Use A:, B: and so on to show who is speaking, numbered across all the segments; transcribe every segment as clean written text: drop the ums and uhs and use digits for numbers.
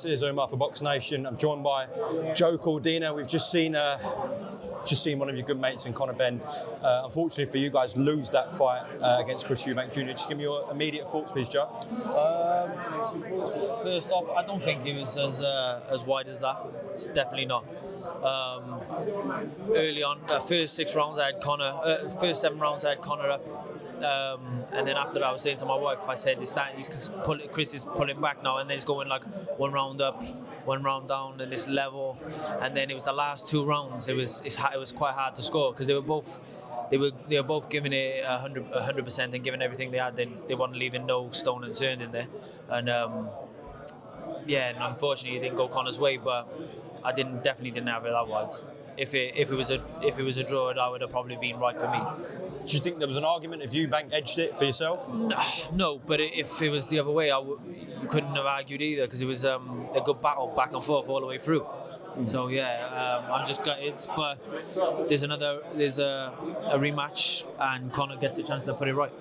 A: Matt, here's Umar for BoxNation. I'm joined by Joe Cordina. We've just seen one of your good mates in Conor Benn. Unfortunately for you guys, lose that fight against Chris Eubank Jr. Just give me your immediate thoughts, please, Joe.
B: First off, I don't think he was as wide as that. It's definitely not. Early on, first 6 rounds I had Conor. First 7 rounds I had Conor up. And then after that, I was saying to my wife, I said, Chris is pulling back now, and then he's going like 1 round up, 1 round down, and this level. And then it was the last 2 rounds. It was quite hard to score because they were both giving it 100% and giving everything they had. They weren't leaving no stone unturned in there. And and unfortunately, it didn't go Conor's way. But I definitely didn't have it that wide. If it was a draw, that would have probably been right for me.
A: Do you think there was an argument if Eubank edged it for yourself?
B: No, but if it was the other way, you couldn't have argued either because it was a good battle back and forth all the way through. So I'm just gutted, but there's a rematch and Conor gets a chance to put it right.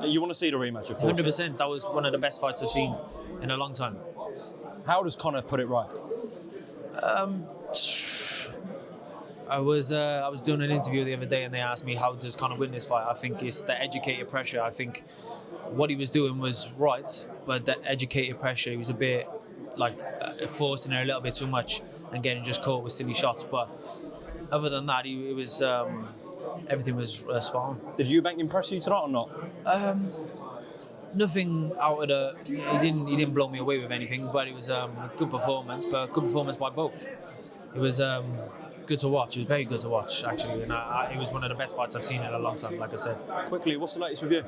A: You want to see the rematch, of course.
B: 100%. That was one of the best fights I've seen in a long time.
A: How does Conor put it right?
B: I was doing an interview the other day and they asked me how does Conor win this fight. I think it's the educated pressure. I think what he was doing was right, but the educated pressure, he was a bit forcing it a little bit too much and getting just caught with silly shots. But other than that, it was everything was spot on.
A: Did Eubank impress you tonight or not?
B: Nothing out of the. He didn't blow me away with anything, but it was a good performance. But good performance by both. It was good to watch. It was very good to watch, actually, and it was one of the best fights I've seen in a long time. Like I said.
A: Quickly, what's the latest with you?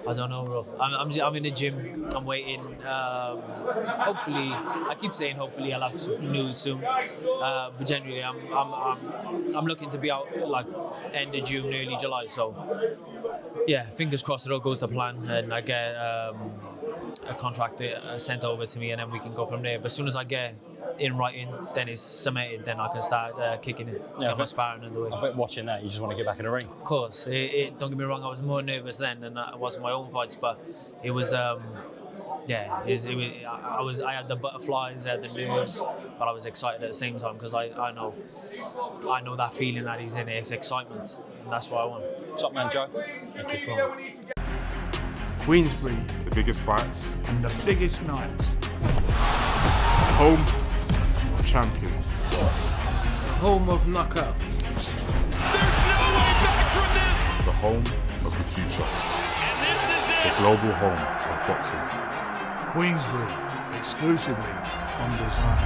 B: I don't know, bro. I'm in the gym. I'm waiting. Hopefully, I keep saying hopefully I'll have some news soon. But generally, I'm looking to be out like end of June, early July. So yeah, fingers crossed it all goes to plan and I get a contract sent over to me, and then we can go from there. But as soon as I get in writing, then it's cemented, then I can start kicking it, get my sparring underway.
A: I bet watching that, you just want to get back in the ring.
B: Of course. Don't get me wrong, I was more nervous then than I was in my own fights, but it was, I had the butterflies, I had the nerves, but I was excited at the same time because I know that feeling that he's in. It's excitement, and that's what I want.
A: Top man, Joe.
B: Thank you.
C: Queensbury,
D: the biggest fights
C: and the biggest nights.
D: Home of champions.
E: Home of knockouts.
F: There's no way back from this!
D: The home of the future.
F: And this is it!
D: The global home of boxing.
C: Queensbury, exclusively on design.